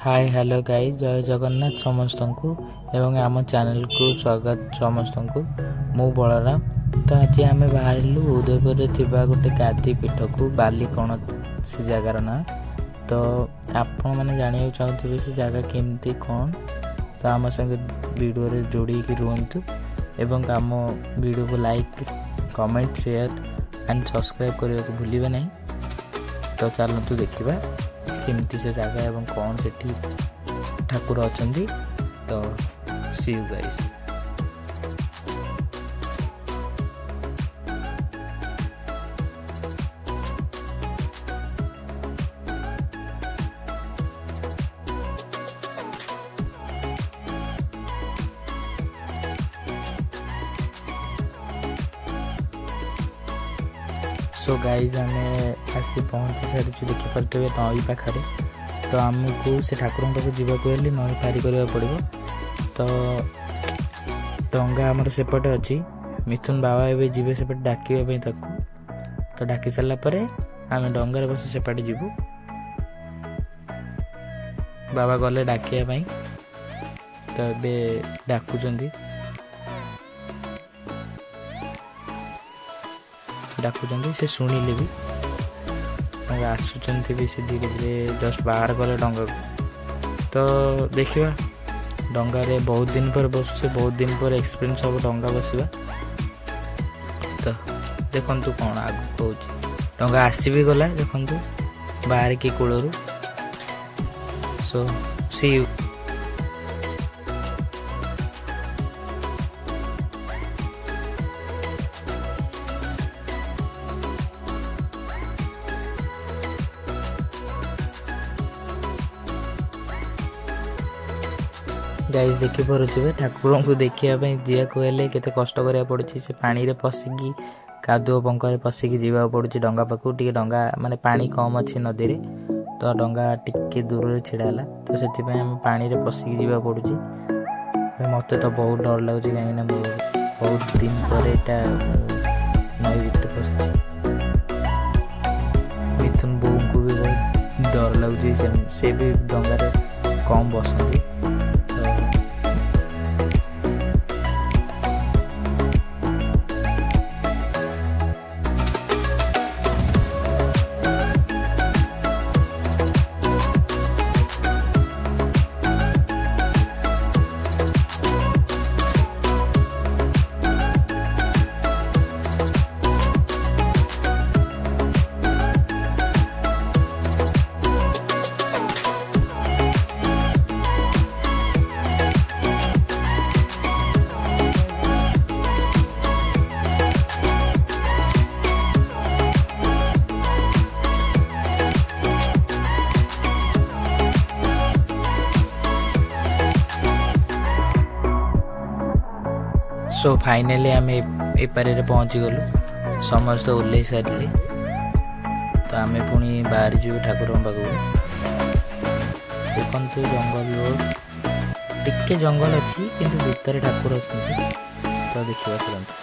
Hi hello guys जय जगन्नाथ समस्त को एवं आम चैनल को स्वागत समस्त को मु बलराम। तो आज आम बाहर उदयपुर गोटे गादी पीठ को बाली कौन से जगार ना। तो आपण मैंने जाना चाहते से जगह केमती कौन। तो आम संगे वीडियो रे जोड़ी रुहतु एवं आम वीडियो को like comment share and subscribe करने को भूलिए नहीं। तो चलतु देखा केमती से जगह एवं कौन से ठाकुर अच्छा। तो सी यू गाइस। सो गाइज आम आसी पहुँची सारी देखिपे नई पाखे। तो आमको से ठाकुर पाक जावाक हेल्ले नई पारी करने पड़ो। तो डंगा आमर सेपटे अच्छी मिथुन बाबा ए जी सेपटे डाकवाई। तो डाक सारापर आम डंगार बस सेपटे जीवु। बाबा गले डाकवाई। तो ये डाकुचंदी से शुणिले भी आसुचंती भी से धीरे धीरे जस्ट बाहर गले डंगा को। तो देखिए डंगारे बहुत दिन पर बसुचे बहुत दिन पर एक्सपीरियंस सब डंगा बसवा। तो देखु कौन आग कौन डंगा आसी भी गला देखु बाहर की कूलू। सो सी यू। गाइस देखी पारे ठाकुर को देखापी जा कहले केते कष्ट करा पड़ी। से पानी रे पशिकी कादुओ पंखरे पशिकी जावाक पड़ी डंगा पाखु। टे डंगा माने पानी कम अच्छी नदी रे। तो डंगा टिके दूर छेड़ा। तो से पानी रे पशिकी जावाक पड़ी। मत तो बहुत डर लगुच कहीं बहुत दिन पर नई भर पशि। मिथुन बो को भी बहुत डर लगुच से भी डंगारे कम बसती। सो फाइनली आम एपारे पहुँची गलु समस्त ओल्लै सारे। तो आम पुणी बाहर जीव ठाकुर पाखक। देखु जंगल टिके जंगल अच्छी किंतु भितर ठाकुर अच्छा। तो देखा चलते।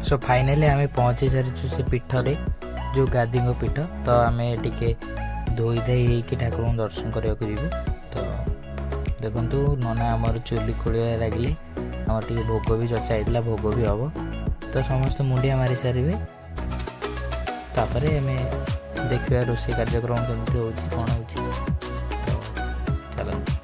सो फाइनली आम पहुँची सारी से पीठ रे जो गादी पीठ। तो आम टे धोई धाई ठाकुर दर्शन करने को जीवु। तो देखु नना आमर चुली खोलिया लगिले आम टे भोग भी चचा भोग भी हम। तो समस्त मुंडिया मारी सारे। तापर आम देखा रोषे कार्यक्रम केमती हो कौन हो। तो चलते।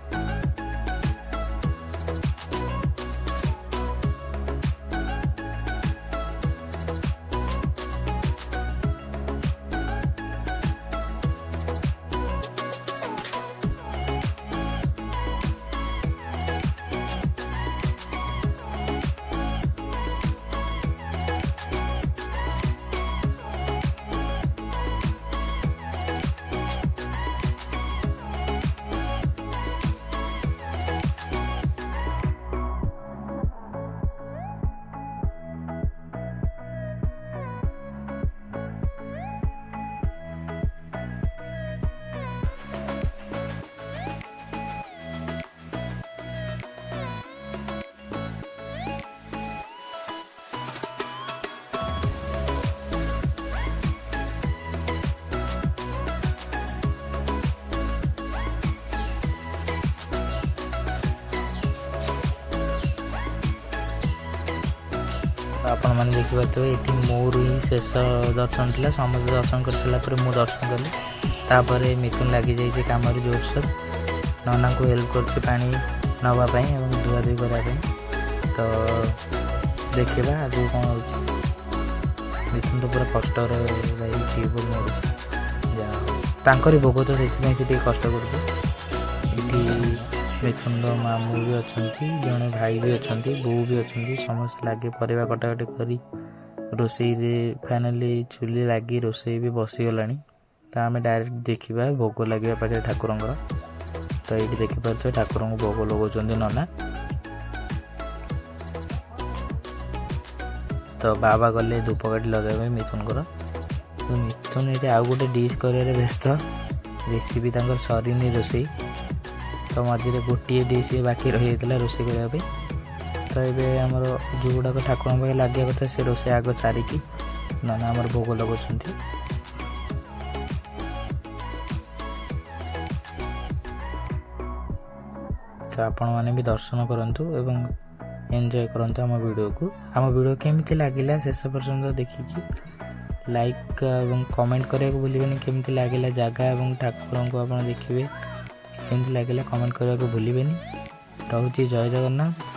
आपण मैंने देखिए ये मोर ही शेष दर्शन था समस्त दर्शन कर सारा पर मुझे दर्शन कली तापर मिथुन लगी जाइए कम जोरसोर नना को हेल्प कर पानी नापी धुआ धुई करने तो देखा आगे कौन हो मिथुन तो पूरा कष्ट मरुरी भोग तो से कष्ट कर मिथुन मामू भी अच्छा जड़े भाई भी अच्छा बो भी अच्छा समस्त लगे परिवा कटाकटी करी रोषे फाइनाली चूली लगी रोषे भी बसीगला तो आम डायरेक्ट देखा भोग लगे पाखे ठाकुर तो ये देखिपे ठाकुर को भोग लगाउछन्ति नना तो बाबा गले धूपकाठी लगे मिथुन तो मिथुन ये आउ गोटे डिश कर व्यस्त रेसिपी सरीनी रोषे तो मझे गोटे डिश बाकी रही था रोषे करने तो ये आमर जो गुड़ाक ठाकुर पाखे लगे कथा से रोषे आग सारिकी नना आमर भोग लगाउछन्ति तो आपण मैंने भी दर्शन करूँ एवं एंजॉय करंतु आम वीडियो केमिति लागिला शेष पर्यंत देखिकी लाइक एवं कमेंट करने को भूलिबेनी केमिति लागिला जगह एवं ठाकुर को आपण देखिए केमिति लागिला कमेंट करने को भूलिबेनी। रहूची जय जगन्नाथ।